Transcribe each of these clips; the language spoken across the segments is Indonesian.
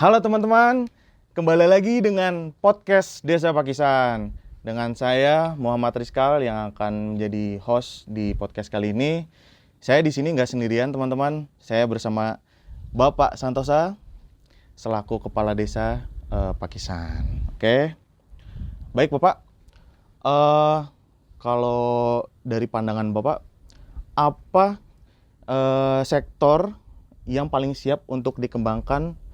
Halo teman-teman, kembali lagi dengan podcast Desa Pakisan. Dengan saya Muhammad Rizkal yang akan menjadi host di podcast kali ini. Saya di sini nggak sendirian teman-teman, saya bersama Bapak Santosa selaku Kepala Desa Pakisan. Oke, baik Bapak. Kalau dari pandangan Bapak, apa sektor yang paling siap untuk dikembangkan?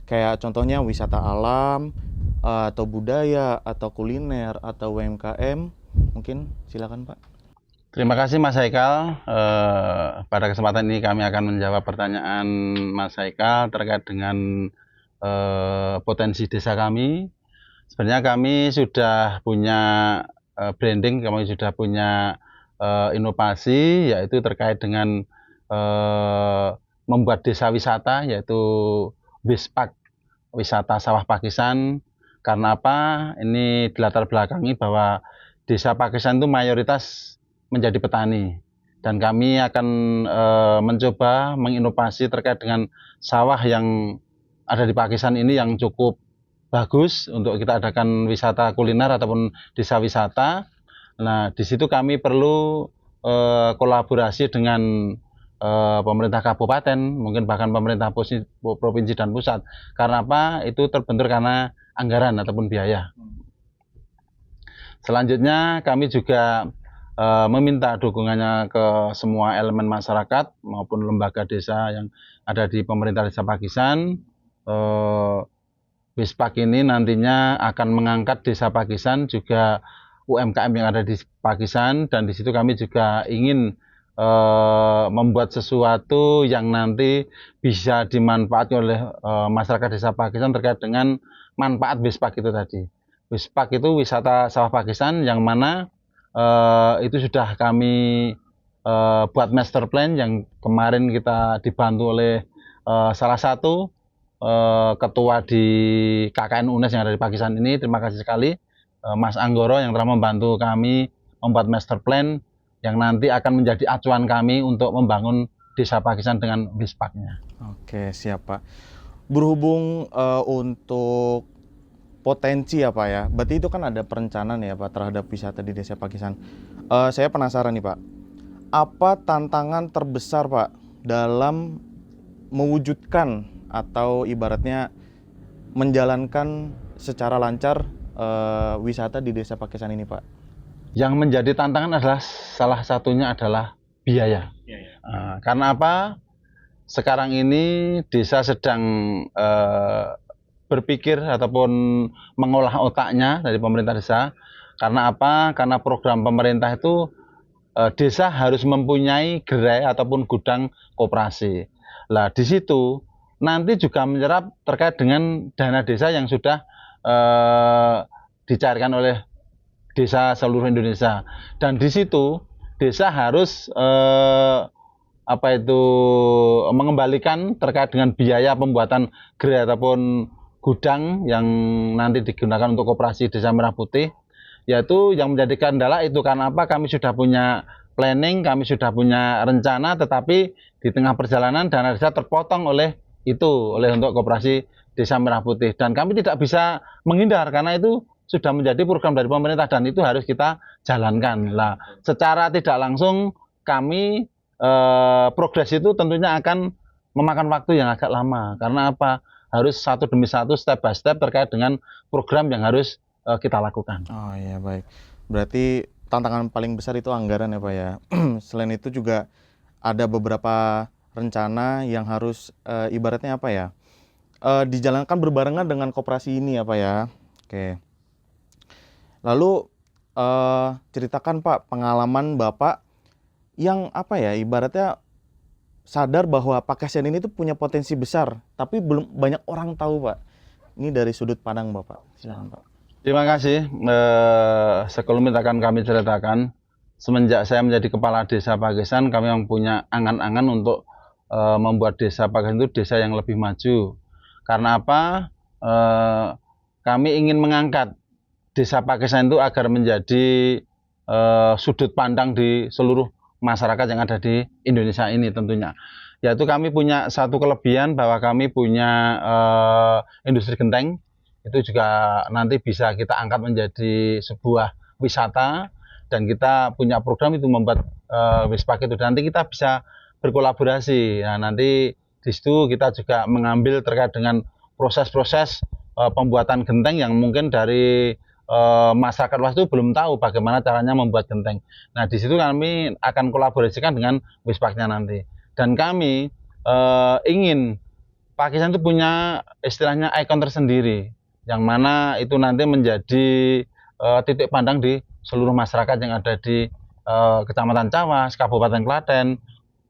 Kayak contohnya wisata alam, atau budaya, atau kuliner, atau UMKM. Mungkin silakan Pak. Terima kasih Mas Haikal. Pada kesempatan ini kami akan menjawab pertanyaan Mas Haikal terkait dengan potensi desa kami. Sebenarnya kami sudah punya branding, kami sudah punya inovasi, yaitu terkait dengan membuat desa wisata, yaitu Wispak Wisata Sawah Pakisan. Karena apa? Ini dilatar belakangi bahwa desa Pakisan itu mayoritas menjadi petani, dan kami akan mencoba menginovasi terkait dengan sawah yang ada di Pakisan ini yang cukup bagus untuk kita adakan wisata kuliner ataupun desa wisata. Nah, di situ kami perlu kolaborasi dengan pemerintah kabupaten, mungkin bahkan pemerintah provinsi dan pusat. Karena apa? Itu terbentur karena anggaran ataupun biaya. Selanjutnya kami juga meminta dukungannya ke semua elemen masyarakat maupun lembaga desa yang ada di pemerintah desa Pakisan. Wispak ini nantinya akan mengangkat desa Pakisan juga UMKM yang ada di Pakisan, dan di situ kami juga ingin membuat sesuatu yang nanti bisa dimanfaatkan oleh masyarakat desa Pakisan terkait dengan manfaat Wispak itu tadi. Wispak itu wisata sawah Pakisan yang mana itu sudah kami buat master plan yang kemarin kita dibantu oleh salah satu ketua di KKN UNES yang ada di Pakisan ini. Terima kasih sekali Mas Anggoro yang telah membantu kami membuat master plan yang nanti akan menjadi acuan kami untuk membangun desa Pakisan dengan Wispaknya. Oke, siap Pak. Berhubung untuk potensi ya Pak ya, berarti itu kan ada perencanaan ya Pak terhadap wisata di desa Pakisan. Saya penasaran nih Pak, apa tantangan terbesar Pak dalam mewujudkan atau ibaratnya menjalankan secara lancar wisata di desa Pakisan ini Pak? Yang menjadi tantangan adalah salah satunya adalah biaya. Karena apa? Sekarang ini desa sedang berpikir ataupun mengolah otaknya dari pemerintah desa. Karena apa? Karena program pemerintah itu desa harus mempunyai gerai ataupun gudang koperasi. Lah di situ nanti juga menyerap terkait dengan dana desa yang sudah dicarikan oleh desa seluruh Indonesia, dan di situ desa harus mengembalikan terkait dengan biaya pembuatan gerai ataupun gudang yang nanti digunakan untuk koperasi Desa Merah Putih, yaitu yang menjadi kendala itu karena apa? Kami sudah punya planning, kami sudah punya rencana, tetapi di tengah perjalanan dana desa terpotong oleh untuk koperasi Desa Merah Putih, dan kami tidak bisa menghindar karena itu sudah menjadi program dari pemerintah dan itu harus kita jalankan. Lah, secara tidak langsung kami progres itu tentunya akan memakan waktu yang agak lama. Karena apa? Harus satu demi satu, step by step terkait dengan program yang harus kita lakukan. Oh iya, baik. Berarti tantangan paling besar itu anggaran ya Pak ya. Selain itu juga ada beberapa rencana yang harus ibaratnya apa ya? Dijalankan berbarengan dengan koperasi ini ya Pak ya. Oke. Lalu ceritakan Pak pengalaman Bapak yang apa ya, ibaratnya sadar bahwa Pakisan ini tuh punya potensi besar, tapi belum banyak orang tahu Pak. Ini dari sudut pandang Bapak. Silakan Pak. Terima kasih. Sekelumit akan kami ceritakan. Semenjak saya menjadi kepala desa Pakisan, kami mempunyai angan-angan untuk membuat desa Pakisan itu desa yang lebih maju. Karena apa? Kami ingin mengangkat desa Pakisan itu agar menjadi sudut pandang di seluruh masyarakat yang ada di Indonesia ini tentunya. yaitu kami punya satu kelebihan bahwa kami punya industri genteng. Itu juga nanti bisa kita angkat menjadi sebuah wisata, dan kita punya program itu membuat wispak itu. Nanti kita bisa berkolaborasi. Nah, nanti di situ kita juga mengambil terkait dengan proses-proses pembuatan genteng yang mungkin dari masyarakat luas itu belum tahu bagaimana caranya membuat genteng. Nah, di situ kami akan kolaborasikan dengan wispaknya nanti. Dan kami ingin Pakistan itu punya istilahnya ikon tersendiri, yang mana itu nanti menjadi titik pandang di seluruh masyarakat yang ada di Kecamatan Cawas, Kabupaten Klaten,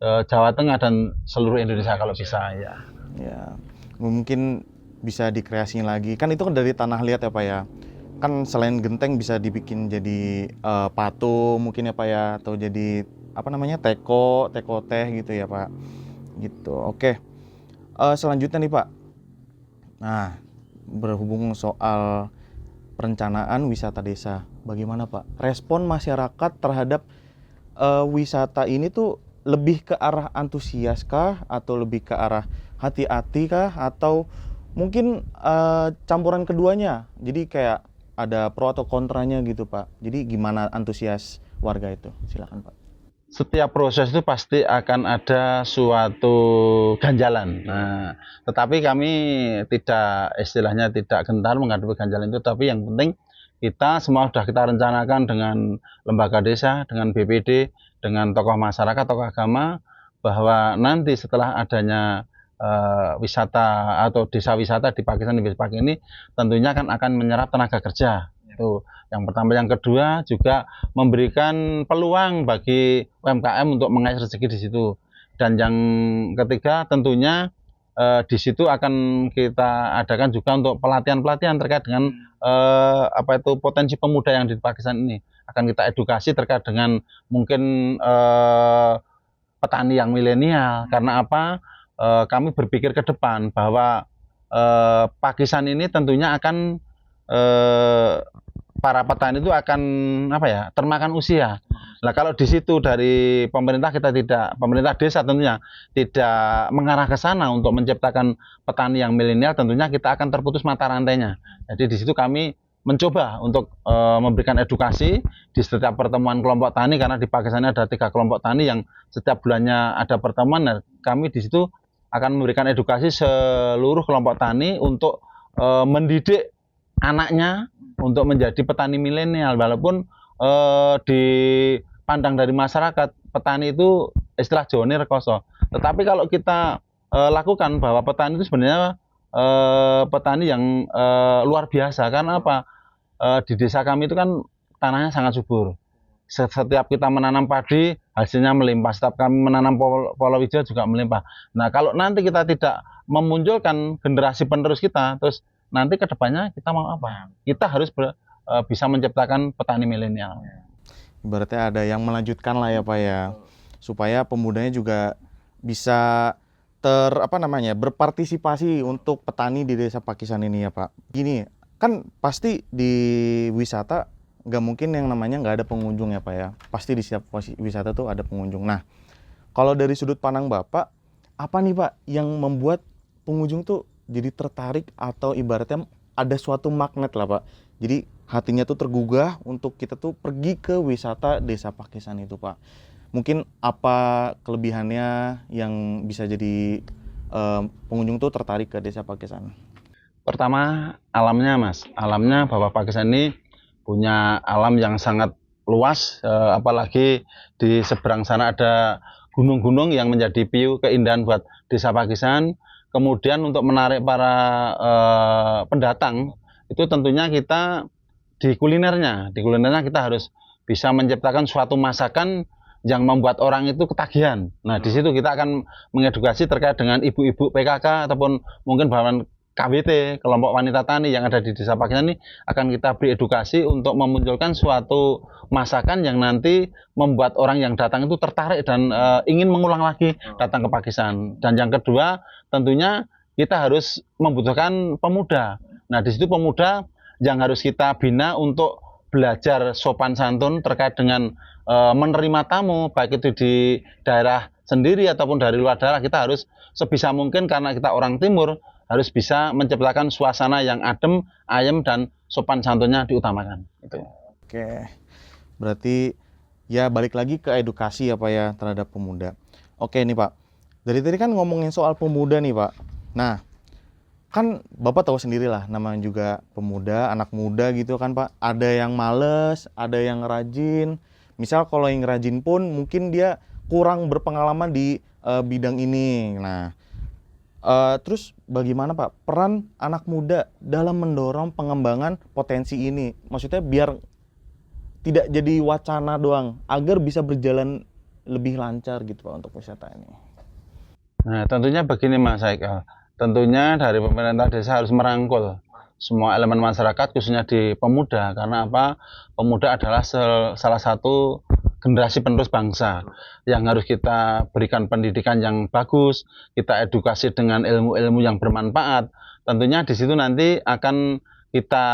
Jawa Tengah, dan seluruh Indonesia kalau bisa ya. Ya, mungkin bisa dikreasiin lagi. Kan itu kan dari tanah liat ya Pak ya. Kan selain genteng bisa dibikin jadi patung mungkin ya Pak ya, atau jadi apa namanya teko teh gitu ya Pak. Gitu. Oke. Selanjutnya nih Pak. Nah, berhubung soal perencanaan wisata desa, bagaimana Pak? Respon masyarakat terhadap wisata ini tuh lebih ke arah antusias kah, atau lebih ke arah hati-hati kah, atau mungkin campuran keduanya? Jadi kayak ada pro atau kontranya gitu Pak. Jadi gimana antusias warga itu? Silakan Pak. Setiap proses itu pasti akan ada suatu ganjalan. Nah, tetapi kami tidak, istilahnya tidak gentar menghadapi ganjalan itu, tapi yang penting kita semua sudah kita rencanakan dengan lembaga desa, dengan BPD, dengan tokoh masyarakat, tokoh agama, bahwa nanti setelah adanya wisata atau desa wisata di Pakistan di Wispak ini tentunya kan akan menyerap tenaga kerja. Itu yang pertama. Yang kedua juga memberikan peluang bagi UMKM untuk mengais rezeki di situ. Dan yang ketiga tentunya di situ akan kita adakan juga untuk pelatihan-pelatihan terkait dengan apa itu potensi pemuda yang di Pakistan ini. Akan kita edukasi terkait dengan mungkin petani yang milenial. Karena apa? Kami berpikir ke depan bahwa Pakistan ini tentunya akan para petani itu akan apa ya, termakan usia. Nah, kalau di situ dari pemerintah kita tidak, pemerintah desa tentunya tidak mengarah ke sana untuk menciptakan petani yang milenial, tentunya kita akan terputus mata rantainya. Jadi di situ kami mencoba untuk memberikan edukasi di setiap pertemuan kelompok tani, karena di Pakistan ada 3 kelompok tani yang setiap bulannya ada pertemuan. Nah, kami di situ akan memberikan edukasi seluruh kelompok tani untuk mendidik anaknya untuk menjadi petani milenial. Walaupun dipandang dari masyarakat petani itu istilah Jone rekoso, tetapi kalau kita lakukan bahwa petani itu sebenarnya petani yang luar biasa. Karena apa? Di desa kami itu kan tanahnya sangat subur. Setiap kita menanam padi, hasilnya melimpah. Setiap kami menanam palawija juga melimpah. Nah, kalau nanti kita tidak memunculkan generasi penerus kita, terus nanti ke depannya kita mau apa? Kita harus bisa menciptakan petani milenial. Ibaratnya ada yang melanjutkan lah ya Pak ya, supaya pemudanya juga bisa berpartisipasi untuk petani di desa Pakistan ini ya Pak. Gini, kan pasti di wisata nggak mungkin yang namanya nggak ada pengunjung ya Pak ya. Pasti di setiap wisata tuh ada pengunjung. Nah, kalau dari sudut pandang Bapak, apa nih Pak yang membuat pengunjung tuh jadi tertarik, atau ibaratnya ada suatu magnet lah Pak. Jadi hatinya tuh tergugah untuk kita tuh pergi ke wisata desa Pakistan itu Pak. Mungkin apa kelebihannya yang bisa jadi pengunjung tuh tertarik ke desa Pakistan? Pertama, alamnya Mas. Alamnya bahwa Pakistan ini punya alam yang sangat luas, apalagi di seberang sana ada gunung-gunung yang menjadi piu keindahan buat desa Pakistan. Kemudian untuk menarik para pendatang itu tentunya kita di kulinernya kita harus bisa menciptakan suatu masakan yang membuat orang itu ketagihan. Nah, di situ kita akan mengedukasi terkait dengan ibu-ibu PKK ataupun mungkin bahkan KWT, kelompok wanita tani yang ada di desa Pakistan ini, akan kita beri edukasi untuk memunculkan suatu masakan yang nanti membuat orang yang datang itu tertarik dan ingin mengulang lagi datang ke Pakistan. Dan yang kedua, tentunya kita harus membutuhkan pemuda. Nah, di situ pemuda yang harus kita bina untuk belajar sopan santun terkait dengan menerima tamu, baik itu di daerah sendiri ataupun dari luar daerah, kita harus sebisa mungkin karena kita orang timur harus bisa menciptakan suasana yang adem, ayem, dan sopan santunnya diutamakan. Itu. Oke, berarti ya balik lagi ke edukasi ya Pak ya terhadap pemuda. Oke nih Pak, dari tadi kan ngomongin soal pemuda nih Pak. Nah, kan Bapak tahu sendiri lah namanya juga pemuda, anak muda gitu kan Pak. Ada yang males, ada yang rajin. Misal kalau yang rajin pun mungkin dia kurang berpengalaman di bidang ini. Nah, terus bagaimana Pak peran anak muda dalam mendorong pengembangan potensi ini? Maksudnya biar tidak jadi wacana doang, agar bisa berjalan lebih lancar gitu Pak untuk wisata ini. Nah, tentunya begini Mas Haikal. Tentunya dari pemerintah desa harus merangkul semua elemen masyarakat khususnya di pemuda, karena apa? Pemuda adalah salah satu generasi penerus bangsa yang harus kita berikan pendidikan yang bagus, kita edukasi dengan ilmu-ilmu yang bermanfaat. Tentunya di situ nanti akan kita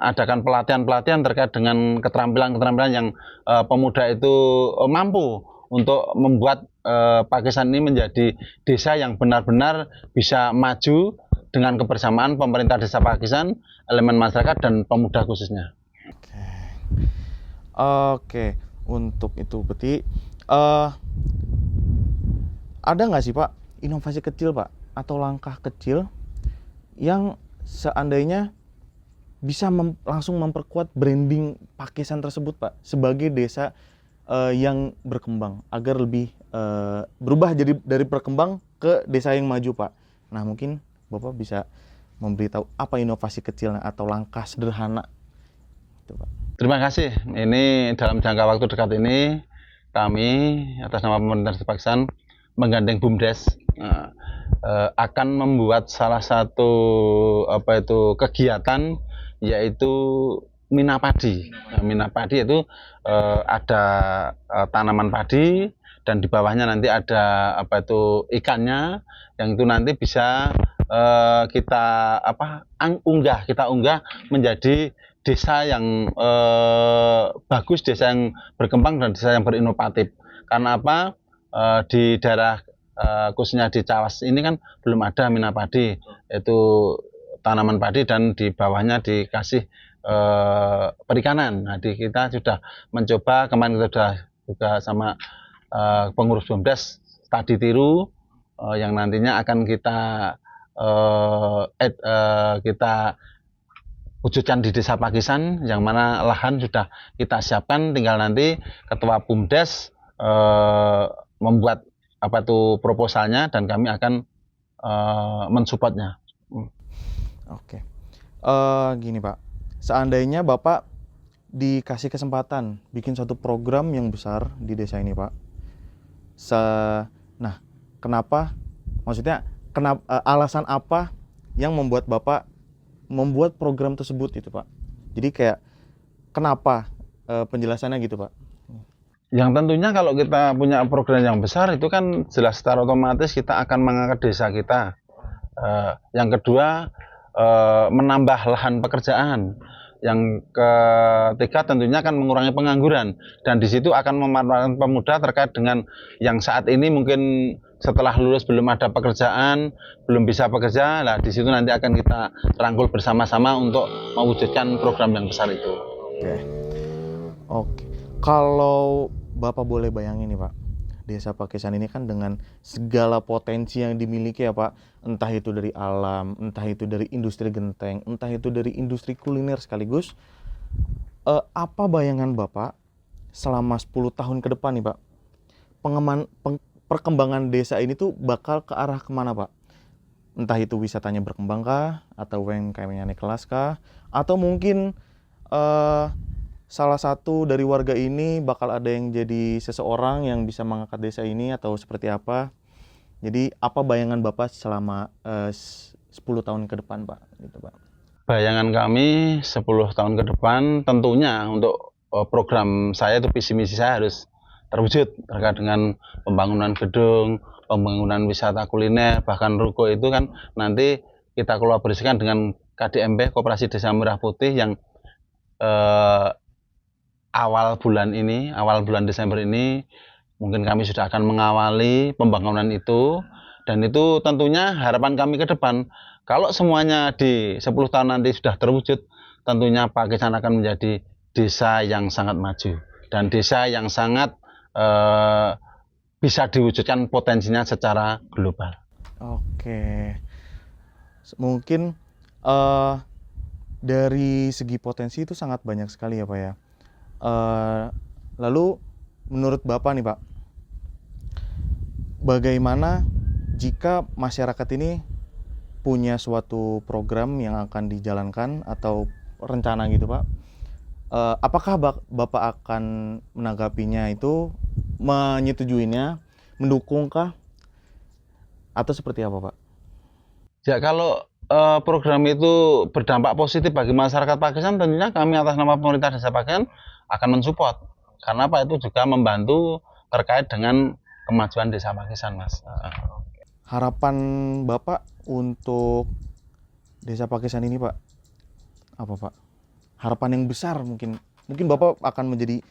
adakan pelatihan-pelatihan terkait dengan keterampilan-keterampilan yang pemuda itu mampu untuk membuat Pakisan ini menjadi desa yang benar-benar bisa maju dengan kebersamaan pemerintah desa Pakisan, elemen masyarakat, dan pemuda khususnya. Oke, untuk itu berarti ada nggak sih Pak inovasi kecil Pak atau langkah kecil yang seandainya bisa langsung memperkuat branding Pakisan tersebut Pak sebagai desa yang berkembang agar lebih berubah jadi dari berkembang ke desa yang maju Pak. Nah mungkin Bapak bisa memberitahu apa inovasi kecil atau langkah sederhana itu Pak. Terima kasih. Ini dalam jangka waktu dekat ini kami atas nama pemerintah desa Pakisan menggandeng BUMDes akan membuat salah satu kegiatan yaitu Mina Padi. Mina Padi itu ada tanaman padi dan di bawahnya nanti ada ikannya yang itu nanti bisa kita unggah menjadi desa yang bagus, desa yang berkembang dan desa yang berinovatif. Karena apa? Di daerah khususnya di Cawas ini kan belum ada Mina Padi, yaitu tanaman padi dan di bawahnya dikasih perikanan. Nah, kita sudah mencoba, kemarin kita sudah juga sama pengurus BUMDes tadi tiru yang nantinya akan kita wujudkan di desa Pakisan, yang mana lahan sudah kita siapkan, tinggal nanti ketua BUMDes membuat proposalnya dan kami akan mensupportnya. Oke, gini Pak, seandainya Bapak dikasih kesempatan bikin suatu program yang besar di desa ini Pak, nah kenapa, maksudnya alasan apa yang membuat Bapak membuat program tersebut itu Pak? Jadi kayak kenapa penjelasannya gitu Pak? Yang tentunya kalau kita punya program yang besar itu kan jelas secara otomatis kita akan mengangkat desa kita. Yang kedua menambah lahan pekerjaan. Yang ketiga tentunya akan mengurangi pengangguran, dan di situ akan memanfaatkan pemuda terkait dengan yang saat ini mungkin setelah lulus belum ada pekerjaan, belum bisa bekerja. Nah, di situ nanti akan kita rangkul bersama-sama untuk mewujudkan program yang besar itu. Oke. Kalau Bapak boleh bayangin nih Pak, desa Pakisan ini kan dengan segala potensi yang dimiliki ya Pak, entah itu dari alam, entah itu dari industri genteng, entah itu dari industri kuliner sekaligus. Apa bayangan Bapak selama 10 tahun ke depan nih Pak, perkembangan desa ini tuh bakal ke arah kemana Pak? Entah itu wisatanya berkembang kah, atau UMKM-nya naik kelas kah, atau mungkin salah satu dari warga ini bakal ada yang jadi seseorang yang bisa mengangkat desa ini, atau seperti apa? Jadi apa bayangan Bapak selama 10 tahun ke depan Pak? Gitu, Pak. Bayangan kami 10 tahun ke depan tentunya untuk program saya itu visi misi saya harus terwujud terkait dengan pembangunan gedung, pembangunan wisata kuliner, bahkan ruko itu kan nanti kita kolaborasikan dengan KDMP, Koperasi Desa Merah Putih, yang awal bulan Desember ini Mungkin kami sudah akan mengawali pembangunan itu, dan itu tentunya harapan kami ke depan. Kalau semuanya di 10 tahun nanti sudah terwujud, tentunya Pakisan akan menjadi desa yang sangat maju dan desa yang sangat bisa diwujudkan potensinya secara global. Oke. Mungkin dari segi potensi itu sangat banyak sekali ya Pak ya. Lalu menurut Bapak nih Pak, bagaimana jika masyarakat ini punya suatu program yang akan dijalankan atau rencana gitu Pak, apakah Bapak akan menanggapinya itu, menyetujuinya, mendukungkah, atau seperti apa Pak? Ya, kalau program itu berdampak positif bagi masyarakat Pakistan, tentunya kami atas nama pemerintah Desa Pakistan akan mensupport. Karena apa, itu juga membantu terkait dengan kemajuan Desa Pakistan, Mas. Harapan Bapak untuk Desa Pakistan ini Pak, apa Pak? Harapan yang besar mungkin Bapak akan menjadi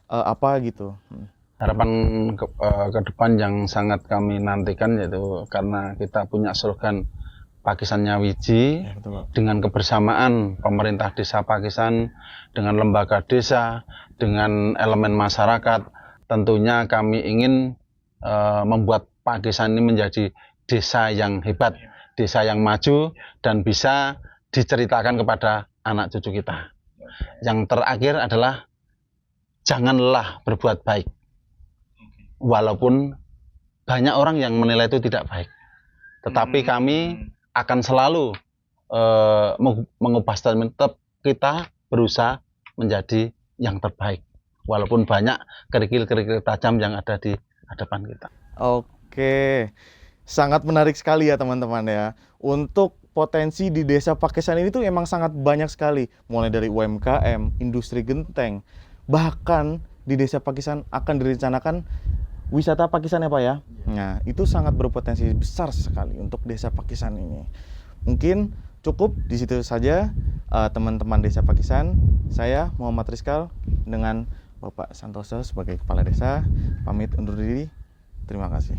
apa gitu? Harapan ke depan yang sangat kami nantikan, yaitu karena kita punya slogan Pakisannya Wiji, Ya, betul, Pak. dengan kebersamaan pemerintah Desa Pakistan, dengan lembaga desa, dengan elemen masyarakat, tentunya kami ingin membuat Pakistan ini menjadi desa yang hebat, desa yang maju, dan bisa diceritakan kepada anak cucu kita. Yang terakhir adalah jangan lelah berbuat baik, walaupun banyak orang yang menilai itu tidak baik, tetapi kami akan selalu mengubah statement, tetap kita berusaha menjadi yang terbaik, walaupun banyak kerikil-kerikil tajam yang ada di hadapan kita. Oke, sangat menarik sekali ya teman-teman ya. Untuk potensi di Desa Pakistan ini tuh emang sangat banyak sekali, mulai dari UMKM, industri genteng, bahkan di Desa Pakistan akan direncanakan wisata Pakistan ya Pak ya. Nah, itu sangat berpotensi besar sekali untuk Desa Pakistan ini. Mungkin cukup di situ saja teman-teman Desa Pakistan. Saya Muhammad Rizkal dengan Bapak Santoso sebagai Kepala Desa pamit undur diri. Terima kasih.